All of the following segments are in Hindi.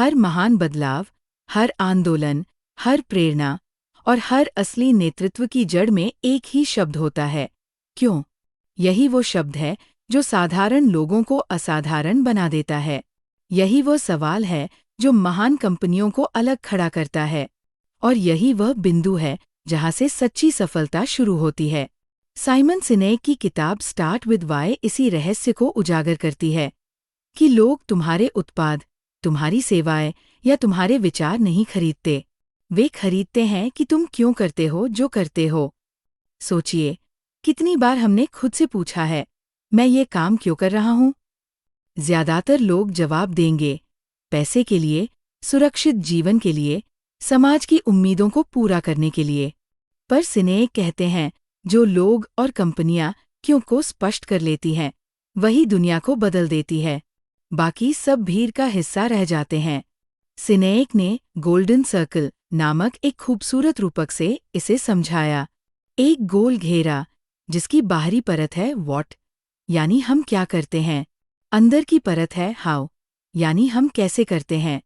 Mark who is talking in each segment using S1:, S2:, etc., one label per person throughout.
S1: हर महान बदलाव, हर आंदोलन, हर प्रेरणा और हर असली नेतृत्व की जड़ में एक ही शब्द होता है, क्यों। यही वो शब्द है जो साधारण लोगों को असाधारण बना देता है। यही वो सवाल है जो महान कंपनियों को अलग खड़ा करता है। और यही वह बिंदु है जहां से सच्ची सफलता शुरू होती है। साइमन सिनेक की किताब स्टार्ट विद वाई इसी रहस्य को उजागर करती है कि लोग तुम्हारे उत्पाद, तुम्हारी सेवाएं या तुम्हारे विचार नहीं खरीदते। वे खरीदते हैं कि तुम क्यों करते हो जो करते हो। सोचिए, कितनी बार हमने खुद से पूछा है, मैं ये काम क्यों कर रहा हूं? ज्यादातर लोग जवाब देंगे, पैसे के लिए, सुरक्षित जीवन के लिए, समाज की उम्मीदों को पूरा करने के लिए। पर सिनेक कहते हैं, जो लोग और कंपनियां क्यों को स्पष्ट कर लेती हैं, वही दुनिया को बदल देती है। बाकी सब भीड़ का हिस्सा रह जाते हैं। सिनेक ने गोल्डन सर्कल नामक एक खूबसूरत रूपक से इसे समझाया। एक गोल घेरा जिसकी बाहरी परत है व्हाट, यानी हम क्या करते हैं, अंदर की परत है हाउ, यानी हम कैसे करते हैं,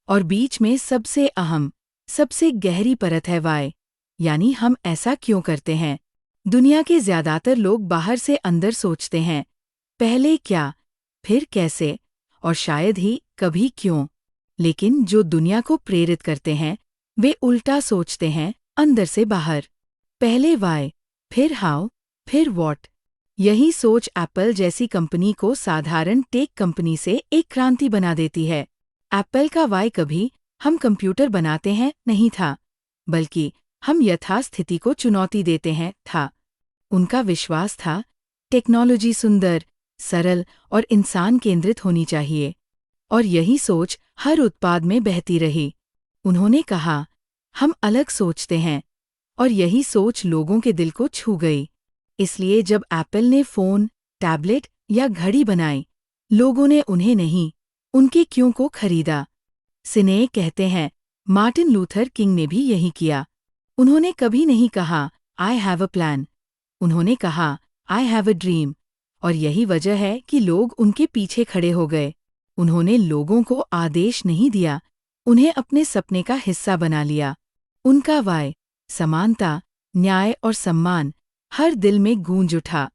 S1: और बीच में सबसे अहम, सबसे गहरी परत है वाई, यानी हम ऐसा क्यों करते हैं। दुनिया के ज्यादातर लोग बाहर से अंदर सोचते हैं, पहले क्या, फिर कैसे, और शायद ही कभी क्यों। लेकिन जो दुनिया को प्रेरित करते हैं, वे उल्टा सोचते हैं, अंदर से बाहर। पहले वाई, फिर हाउ, फिर व्हाट। यही सोच एप्पल जैसी कंपनी को साधारण टेक कंपनी से एक क्रांति बना देती है। एप्पल का वाई कभी हम कंप्यूटर बनाते हैं नहीं था, बल्कि हम यथास्थिति को चुनौती देते हैं था। उनका विश्वास था, टेक्नोलॉजी सुंदर, सरल और इंसान केंद्रित होनी चाहिए। और यही सोच हर उत्पाद में बहती रही। उन्होंने कहा, हम अलग सोचते हैं, और यही सोच लोगों के दिल को छू गई। इसलिए जब एप्पल ने फ़ोन, टैबलेट या घड़ी बनाई, लोगों ने उन्हें नहीं, उनके क्यों को खरीदा। सिनेक कहते हैं, मार्टिन लूथर किंग ने भी यही किया। उन्होंने कभी नहीं कहा, आई हैव अ प्लान। उन्होंने कहा, आई हैव अ ड्रीम। और यही वजह है कि लोग उनके पीछे खड़े हो गए। उन्होंने लोगों को आदेश नहीं दिया, उन्हें अपने सपने का हिस्सा बना लिया। उनका वाई, समानता, न्याय और सम्मान, हर दिल में गूंज उठा।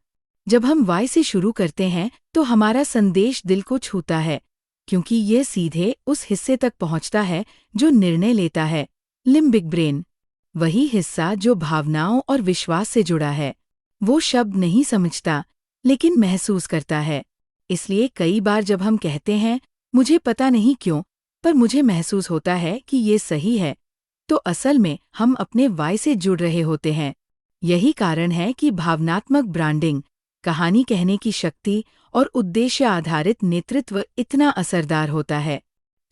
S1: जब हम वाई से शुरू करते हैं तो हमारा संदेश दिल को छूता है, क्योंकि ये सीधे उस हिस्से तक पहुंचता है जो निर्णय लेता है, लिम्बिक ब्रेन। वही हिस्सा जो भावनाओं और विश्वास से जुड़ा है। वो शब्द नहीं समझता, लेकिन महसूस करता है। इसलिए कई बार जब हम कहते हैं, मुझे पता नहीं क्यों, पर मुझे महसूस होता है कि ये सही है, तो असल में हम अपने वाई से जुड़ रहे होते हैं। यही कारण है कि भावनात्मक ब्रांडिंग, कहानी कहने की शक्ति और उद्देश्य आधारित नेतृत्व इतना असरदार होता है।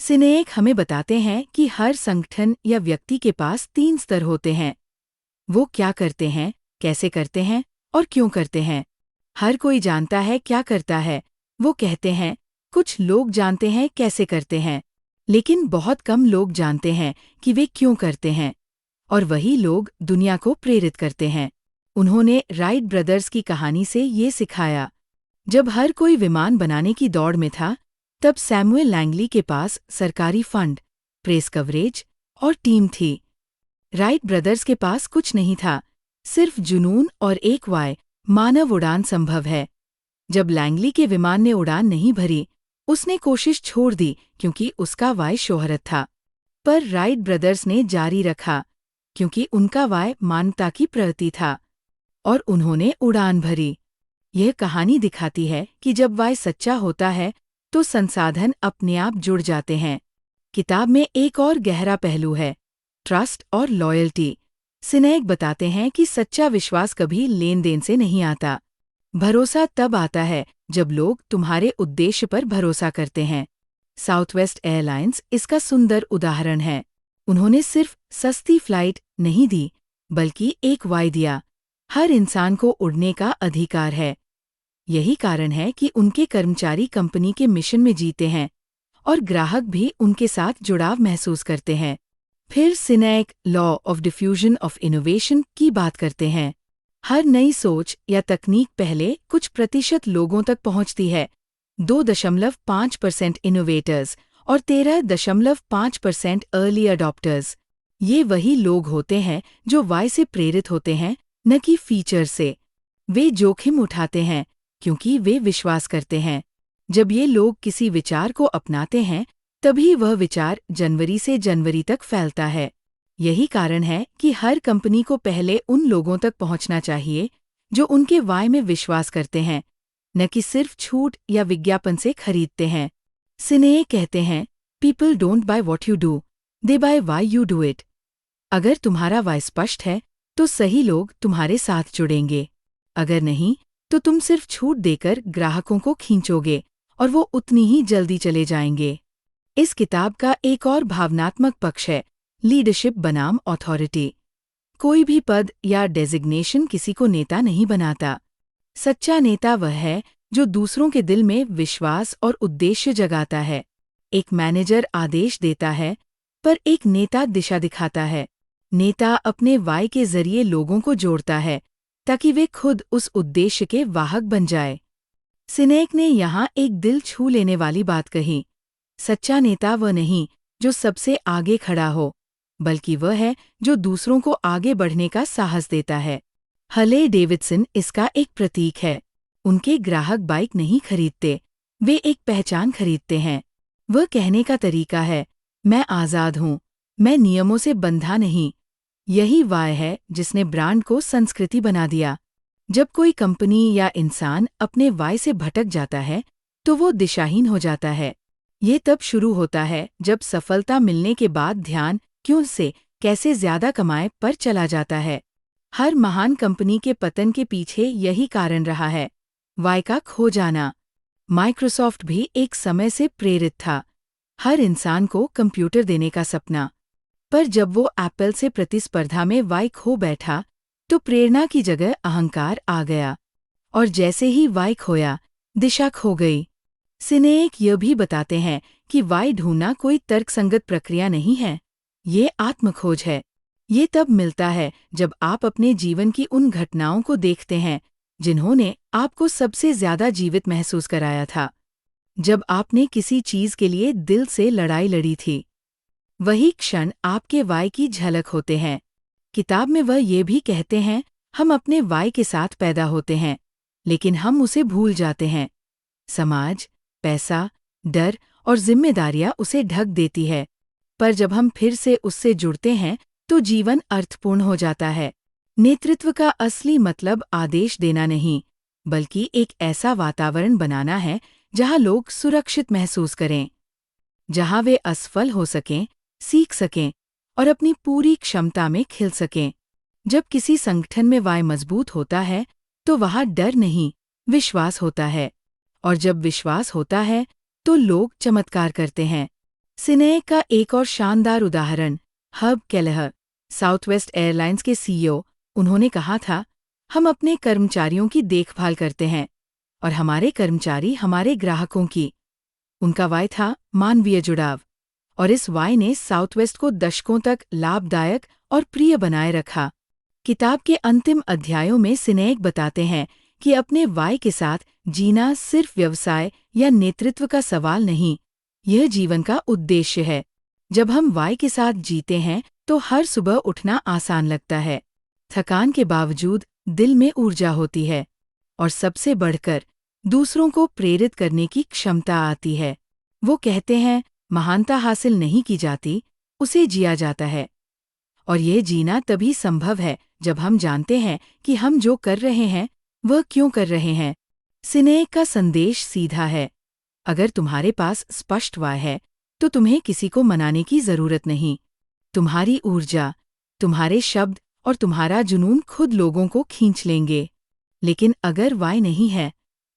S1: सिनेक हमें बताते हैं कि हर संगठन या व्यक्ति के पास 3 स्तर होते हैं। वो क्या करते हैं, कैसे करते हैं और क्यों करते हैं। हर कोई जानता है क्या करता है, वो कहते हैं। कुछ लोग जानते हैं कैसे करते हैं, लेकिन बहुत कम लोग जानते हैं कि वे क्यों करते हैं। और वही लोग दुनिया को प्रेरित करते हैं। उन्होंने राइट ब्रदर्स की कहानी से ये सिखाया। जब हर कोई विमान बनाने की दौड़ में था, तब सैमुअल लैंगली के पास सरकारी फंड, प्रेस कवरेज और टीम थी। राइट ब्रदर्स के पास कुछ नहीं था, सिर्फ जुनून और एक वाई, मानव उड़ान संभव है। जब लैंगली के विमान ने उड़ान नहीं भरी, उसने कोशिश छोड़ दी क्योंकि उसका वाई शोहरत था। पर राइट ब्रदर्स ने जारी रखा, क्योंकि उनका वाई मानवता की प्रवृत्ति था, और उन्होंने उड़ान भरी। यह कहानी दिखाती है कि जब वाई सच्चा होता है तो संसाधन अपने आप जुड़ जाते हैं। किताब में एक और गहरा पहलू है, ट्रस्ट और लॉयल्टी। सिनेक बताते हैं कि सच्चा विश्वास कभी लेन देन से नहीं आता। भरोसा तब आता है जब लोग तुम्हारे उद्देश्य पर भरोसा करते हैं। साउथवेस्ट एयरलाइंस इसका सुंदर उदाहरण है। उन्होंने सिर्फ सस्ती फ्लाइट नहीं दी, बल्कि एक वाई दिया, हर इंसान को उड़ने का अधिकार है। यही कारण है कि उनके कर्मचारी कंपनी के मिशन में जीते हैं, और ग्राहक भी उनके साथ जुड़ाव महसूस करते हैं। फिर Sinek law of diffusion of innovation की बात करते हैं। हर नई सोच या तकनीक पहले कुछ प्रतिशत लोगों तक पहुंचती है, 2.5% इनोवेटर्स और 13.5% अर्ली अडॉप्टर्स। ये वही लोग होते हैं जो वाई से प्रेरित होते हैं, न कि फीचर से। वे जोखिम उठाते हैं क्योंकि वे विश्वास करते हैं। जब ये लोग किसी विचार को अपनाते हैं, तभी वह विचार जनवरी से जनवरी तक फैलता है। यही कारण है कि हर कंपनी को पहले उन लोगों तक पहुंचना चाहिए जो उनके वाई में विश्वास करते हैं, न कि सिर्फ छूट या विज्ञापन से खरीदते हैं। सिनेए कहते हैं, people don't buy what you do, they buy why you do it. अगर तुम्हारा वाई स्पष्ट है तो सही लोग तुम्हारे साथ जुड़ेंगे। अगर नहीं तो तुम सिर्फ छूट देकर ग्राहकों को खींचोगे और वो उतनी ही जल्दी चले जाएंगे। इस किताब का एक और भावनात्मक पक्ष है लीडरशिप बनाम अथॉरिटी। कोई भी पद या डेजिग्नेशन किसी को नेता नहीं बनाता। सच्चा नेता वह है जो दूसरों के दिल में विश्वास और उद्देश्य जगाता है। एक मैनेजर आदेश देता है, पर एक नेता दिशा दिखाता है। नेता अपने वाई के जरिए लोगों को जोड़ता है ताकि वे खुद उस उद्देश्य के वाहक बन जाए। सिनेक ने यहाँ एक दिल छू लेने वाली बात कही। सच्चा नेता वह नहीं जो सबसे आगे खड़ा हो, बल्कि वह है जो दूसरों को आगे बढ़ने का साहस देता है। हले डेविडसन इसका एक प्रतीक है। उनके ग्राहक बाइक नहीं खरीदते, वे एक पहचान खरीदते हैं। वह कहने का तरीका है, मैं आज़ाद हूँ, मैं नियमों से बंधा नहीं। यही वाय है जिसने ब्रांड को संस्कृति बना दिया। जब कोई कंपनी या इंसान अपने वाय से भटक जाता है तो वो दिशाहीन हो जाता है। ये तब शुरू होता है जब सफलता मिलने के बाद ध्यान क्यों से कैसे ज्यादा कमाए पर चला जाता है। हर महान कंपनी के पतन के पीछे यही कारण रहा है, वाय का खो जाना। माइक्रोसॉफ्ट भी एक समय से प्रेरित था, हर इंसान को कंप्यूटर देने का सपना। पर जब वो एप्पल से प्रतिस्पर्धा में वाई खो बैठा तो प्रेरणा की जगह अहंकार आ गया, और जैसे ही वाई खोया, दिशा खो गई। सिनेक यह भी बताते हैं कि वाई ढूंढना कोई तर्कसंगत प्रक्रिया नहीं है, ये आत्मखोज है। ये तब मिलता है जब आप अपने जीवन की उन घटनाओं को देखते हैं जिन्होंने आपको सबसे ज्यादा जीवित महसूस कराया था। जब आपने किसी चीज के लिए दिल से लड़ाई लड़ी थी, वही क्षण आपके वाई की झलक होते हैं। किताब में वह ये भी कहते हैं, हम अपने वाई के साथ पैदा होते हैं, लेकिन हम उसे भूल जाते हैं। समाज, पैसा, डर और जिम्मेदारियां उसे ढक देती है। पर जब हम फिर से उससे जुड़ते हैं तो जीवन अर्थपूर्ण हो जाता है। नेतृत्व का असली मतलब आदेश देना नहीं, बल्कि एक ऐसा वातावरण बनाना है जहां लोग सुरक्षित महसूस करें, जहां वे असफल हो सकें, सीख सकें और अपनी पूरी क्षमता में खिल सकें। जब किसी संगठन में वाय मजबूत होता है तो वहां डर नहीं, विश्वास होता है, और जब विश्वास होता है तो लोग चमत्कार करते हैं। सिनेक का एक और शानदार उदाहरण हब केलहर, साउथवेस्ट एयरलाइंस के सीईओ। उन्होंने कहा था, हम अपने कर्मचारियों की देखभाल करते हैं और हमारे कर्मचारी हमारे ग्राहकों की। उनका वाय था मानवीय जुड़ाव, और इस वाय ने साउथवेस्ट को दशकों तक लाभदायक और प्रिय बनाए रखा। किताब के अंतिम अध्यायों में सिनेक बताते हैं कि अपने वाय के साथ जीना सिर्फ व्यवसाय या नेतृत्व का सवाल नहीं, यह जीवन का उद्देश्य है। जब हम वाय के साथ जीते हैं तो हर सुबह उठना आसान लगता है, थकान के बावजूद दिल में ऊर्जा होती है, और सबसे बढ़कर दूसरों को प्रेरित करने की क्षमता आती है। वो कहते हैं, महानता हासिल नहीं की जाती, उसे जिया जाता है। और ये जीना तभी संभव है जब हम जानते हैं कि हम जो कर रहे हैं वह क्यों कर रहे हैं। सिनेक का संदेश सीधा है, अगर तुम्हारे पास स्पष्ट वाय है तो तुम्हें किसी को मनाने की जरूरत नहीं। तुम्हारी ऊर्जा, तुम्हारे शब्द और तुम्हारा जुनून खुद लोगों को खींच लेंगे। लेकिन अगर वाय नहीं है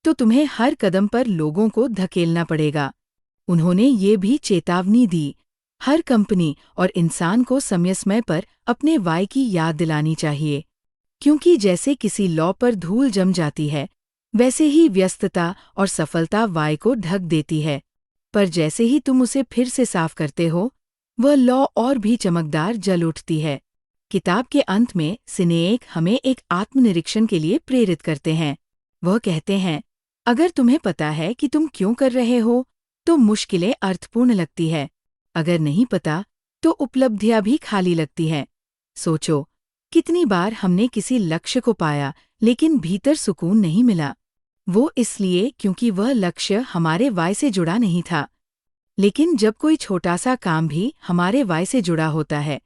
S1: तो तुम्हें हर कदम पर लोगों को धकेलना पड़ेगा। उन्होंने ये भी चेतावनी दी, हर कंपनी और इंसान को समय समय पर अपने वाय की याद दिलानी चाहिए, क्योंकि जैसे किसी लौ पर धूल जम जाती है, वैसे ही व्यस्तता और सफलता वाय को ढक देती है। पर जैसे ही तुम उसे फिर से साफ करते हो, वह लौ और भी चमकदार जल उठती है। किताब के अंत में सिनेक हमें एक आत्मनिरीक्षण के लिए प्रेरित करते हैं। वह कहते हैं, अगर तुम्हें पता है कि तुम क्यों कर रहे हो, तो मुश्किलें अर्थपूर्ण लगती है। अगर नहीं पता तो उपलब्धियां भी खाली लगती हैं। सोचो, कितनी बार हमने किसी लक्ष्य को पाया लेकिन भीतर सुकून नहीं मिला। वो इसलिए क्योंकि वह लक्ष्य हमारे वाय से जुड़ा नहीं था। लेकिन जब कोई छोटा सा काम भी हमारे वाय से जुड़ा होता है,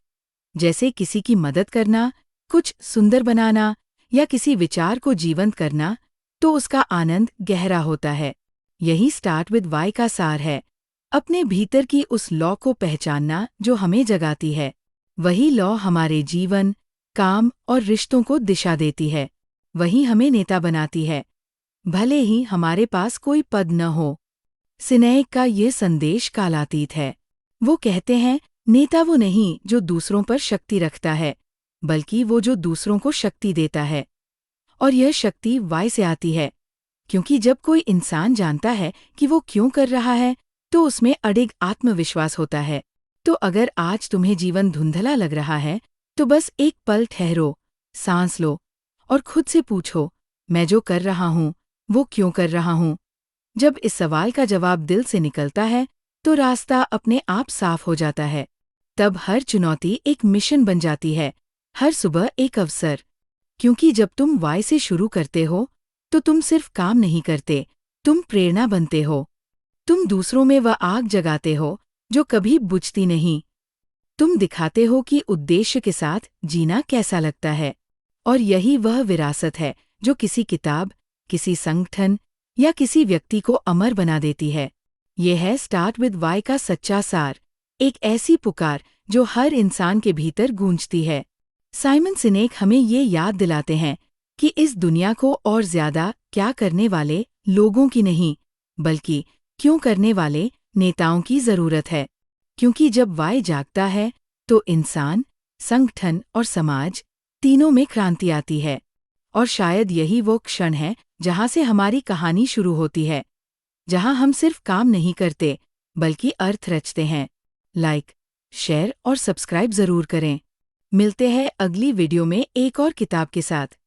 S1: जैसे किसी की मदद करना, कुछ सुंदर बनाना या किसी विचार को जीवंत करना, तो उसका आनंद गहरा होता है। यही स्टार्ट विद वाई का सार है। अपने भीतर की उस लौ को पहचानना जो हमें जगाती है। वही लौ हमारे जीवन, काम और रिश्तों को दिशा देती है। वही हमें नेता बनाती है, भले ही हमारे पास कोई पद न हो। सिनेक का ये संदेश कालातीत है। वो कहते हैं, नेता वो नहीं जो दूसरों पर शक्ति रखता है, बल्कि वो जो दूसरों को शक्ति देता है। और यह शक्ति वाय से आती है, क्योंकि जब कोई इंसान जानता है कि वो क्यों कर रहा है, तो उसमें अडिग आत्मविश्वास होता है। तो अगर आज तुम्हें जीवन धुंधला लग रहा है, तो बस एक पल ठहरो, सांस लो और खुद से पूछो, मैं जो कर रहा हूँ, वो क्यों कर रहा हूँ? जब इस सवाल का जवाब दिल से निकलता है, तो रास्ता अपने आप साफ हो जाता है। तब हर चुनौती एक मिशन बन जाती है, हर सुबह एक अवसर। क्योंकि जब तुम वाय से शुरू करते हो, तो तुम सिर्फ काम नहीं करते, तुम प्रेरणा बनते हो। तुम दूसरों में वह आग जगाते हो जो कभी बुझती नहीं। तुम दिखाते हो कि उद्देश्य के साथ जीना कैसा लगता है। और यही वह विरासत है जो किसी किताब, किसी संगठन या किसी व्यक्ति को अमर बना देती है। ये है स्टार्ट विद वाई का सच्चा सार, एक ऐसी पुकार जो हर इंसान के भीतर गूंजती है। साइमन सिनेक हमें ये याद दिलाते हैं कि इस दुनिया को और ज्यादा क्या करने वाले लोगों की नहीं, बल्कि क्यों करने वाले नेताओं की जरूरत है। क्योंकि जब वाय जागता है, तो इंसान, संगठन और समाज तीनों में क्रांति आती है। और शायद यही वो क्षण है जहाँ से हमारी कहानी शुरू होती है, जहाँ हम सिर्फ काम नहीं करते, बल्कि अर्थ रचते हैं। लाइक, शेयर और सब्सक्राइब जरूर करें। मिलते हैं अगली वीडियो में एक और किताब के साथ।